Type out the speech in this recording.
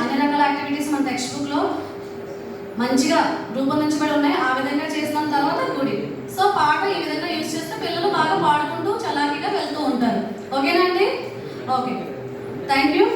అన్ని రకాల యాక్టివిటీస్ మన టెక్స్ట్ బుక్లో మంచిగా రూపొందించబడి ఉన్నాయి. ఆ విధంగా చేసిన తర్వాత గుడి. సో పాట ఈ విధంగా యూజ్ చేస్తే పిల్లలు బాగా పాడుకుంటూ చలాకీగా వెళ్తూ ఉంటారు. ఓకేనా అండి? Okay, thank you.